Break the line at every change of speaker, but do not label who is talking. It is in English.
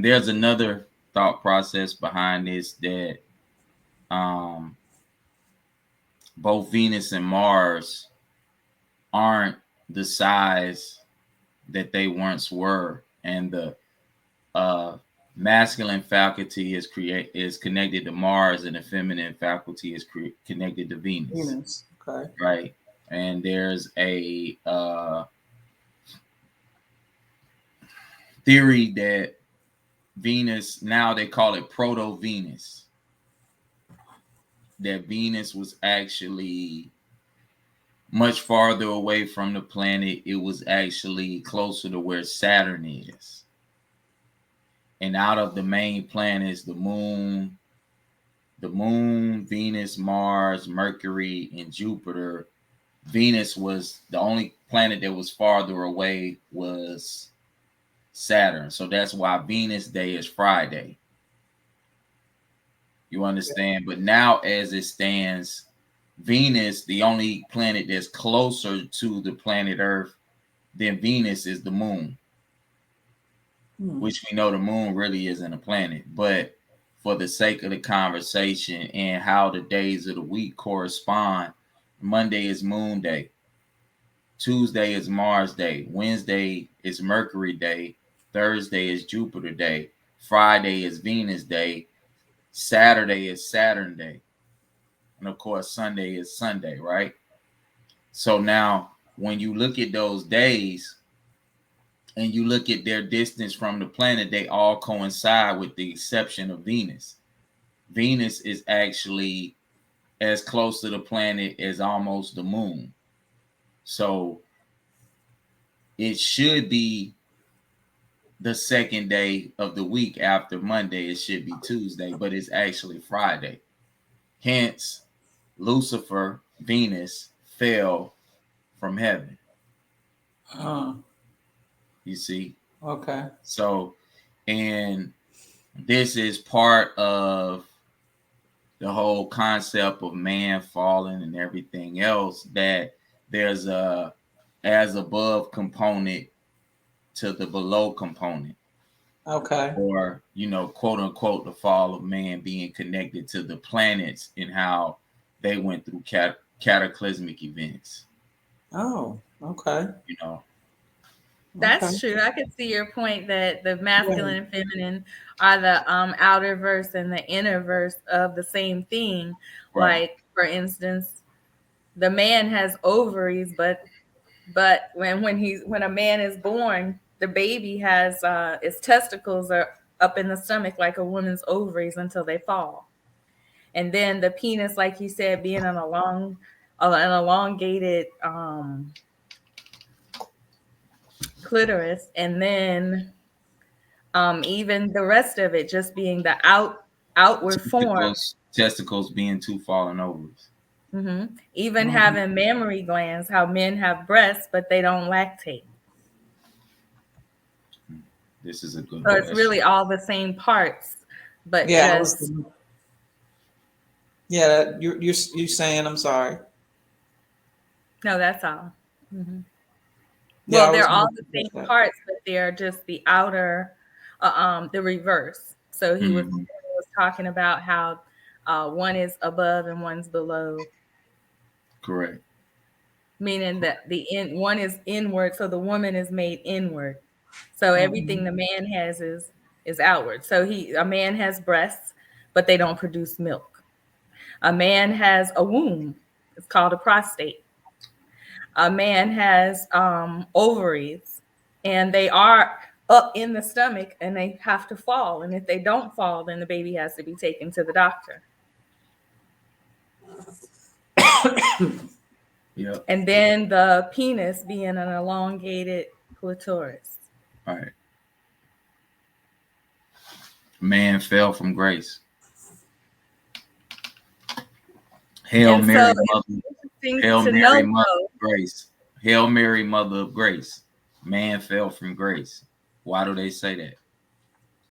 And there's another thought process behind this that both Venus and Mars aren't the size that they once were, and the masculine faculty is connected to Mars, and the feminine faculty is connected to Venus.
Okay.
Right. And there's a theory that Venus, now they call it proto-Venus, that Venus was actually much farther away from the planet. It was actually closer to where Saturn is. And out of the main planets, the moon, Venus, Mars, Mercury, and Jupiter, Venus was the only planet that was farther away was Saturn. So that's why Venus Day is Friday. You understand? But now, as it stands, Venus, the only planet that's closer to the planet Earth than Venus, is the moon. Which we know the moon really isn't a planet. But for the sake of the conversation and how the days of the week correspond, Monday is Moon Day. Tuesday is Mars Day. Wednesday is Mercury Day. Thursday is Jupiter Day. Friday is Venus Day. Saturday is Saturn Day. And of course, Sunday is Sunday, right? So now, when you look at those days and you look at their distance from the planet, they all coincide with the exception of Venus. Venus is actually as close to the planet as almost the moon. So it should be the second day of the week after Monday. It should be Tuesday, but it's actually Friday. Hence, Lucifer, Venus, fell from heaven. You see?
Okay.
So, and this is part of the whole concept of man falling and everything else, that there's a as above component to the below component.
Okay.
Or, quote unquote, the fall of man being connected to the planets and how they went through cataclysmic events.
Oh, okay.
That's true. I could see your point that the masculine and feminine are the outer verse and the inner verse of the same thing. Right. Like, for instance, the man has ovaries, but when a man is born, the baby has its testicles are up in the stomach like a woman's ovaries until they fall. And then the penis, like you said, being an elongated clitoris, and then even the rest of it just being the outward form.
Testicles being two fallen ovaries.
Mm-hmm. Even having mammary glands, how men have breasts, but they don't lactate.
This is a good.
So it's really all the same parts, but just.
Yeah, you're saying. I'm sorry.
No, that's all. Mm-hmm. Yeah, well, they're all the same parts, but they're just the outer, the reverse. So he was talking about how one is above and one's below.
Correct.
Meaning that one is inward, so the woman is made inward. So everything the man has is outward. So a man has breasts, but they don't produce milk. A man has a womb. It's called a prostate. A man has ovaries, and they are up in the stomach, and they have to fall. And if they don't fall, then the baby has to be taken to the doctor.
Yeah.
And then the penis being an elongated clitoris.
All right. Man fell from grace. Hail Mary, Mother. Hail Mary, Mother of Grace. Hail Mary, Mother of Grace. Man fell from grace. Why do they say that?